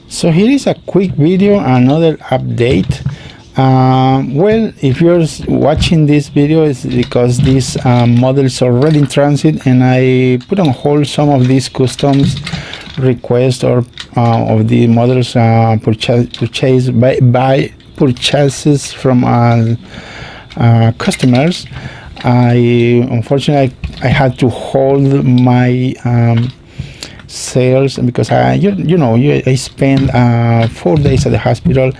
So here is a quick video, another update. Well, if you're watching this video, it's because this model is already in transit, and I put on hold some of these customs requests or of the models purchased by purchases from customers. Unfortunately I had to hold my sales because I spent 4 days at the hospital,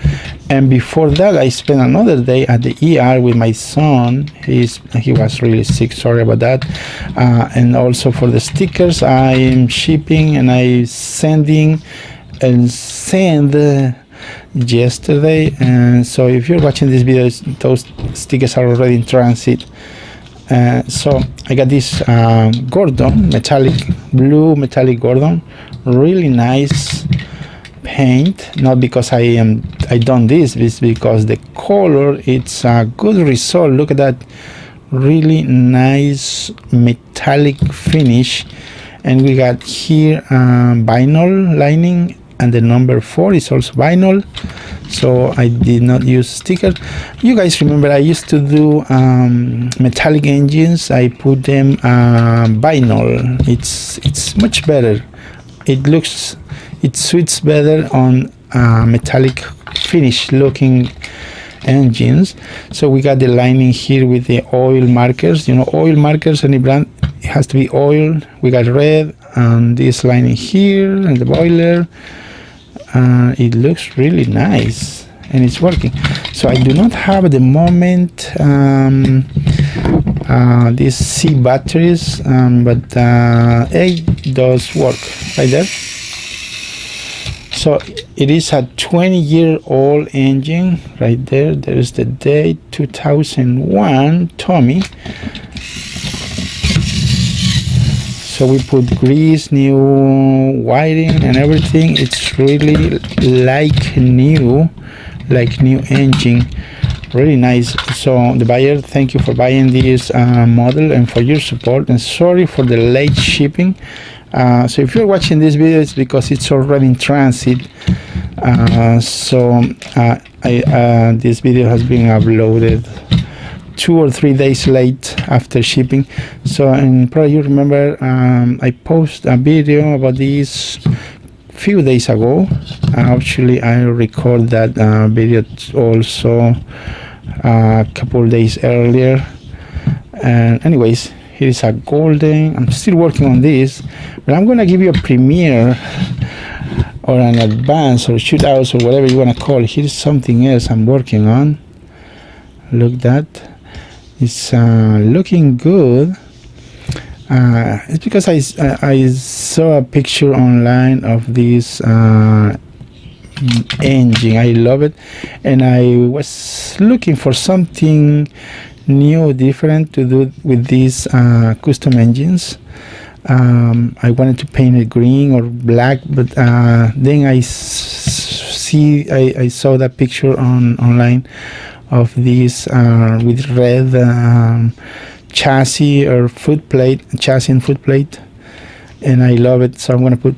and before that I spent another day at the ER with my son. He was really sick, sorry about that. And also for the stickers I'm shipping, and I sent yesterday. And so if you're watching this video, those stickers are already in transit. So I got this Gordon blue metallic Gordon, really nice paint. Not because I done this, it's because the color, it's a good result. Look at that, really nice metallic finish. And we got here vinyl lining, and the number 4 is also vinyl, so I did not use sticker. You guys remember I used to do metallic engines. I put them vinyl. It's much better. It suits better on metallic finish looking engines. So we got the lining here with the oil markers. Oil markers, any brand, it has to be oil. We got red, and this lining here, and the boiler. It looks really nice, and it's working. So I do not have at the moment these C batteries, but A does work right there. So it is a 20-year-old engine right there. There is the date, 2001 Tommy. So we put grease, new wiring and everything. It's really like new engine. Really nice. So the buyer, thank you for buying this model and for your support, and sorry for the late shipping. So if you're watching this video, it's because it's already in transit. This video has been uploaded 2 or 3 days late after shipping. So, and probably you remember I posted a video about this few days ago. Actually I record that video also a couple days earlier. And anyways, here is a golden. I'm still working on this, but I'm gonna give you a premiere or an advance or shootouts or whatever you want to call it. Here's something else I'm working on. Look, that it's looking good. It's because I saw a picture online of this engine. I love it, and I was looking for something new, different to do with these custom engines. I wanted to paint it green or black, but then I saw that picture online of this with red chassis and footplate, and I love it. So I'm gonna put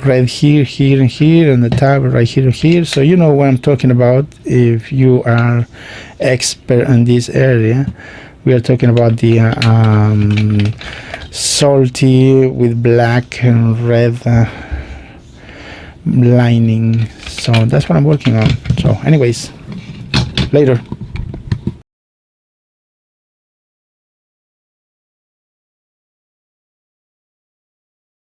red here, here, and here, and the tab right here and here. So you know what I'm talking about. If you are expert in this area, we are talking about the salty with black and red lining. So that's what I'm working on. So anyways, later.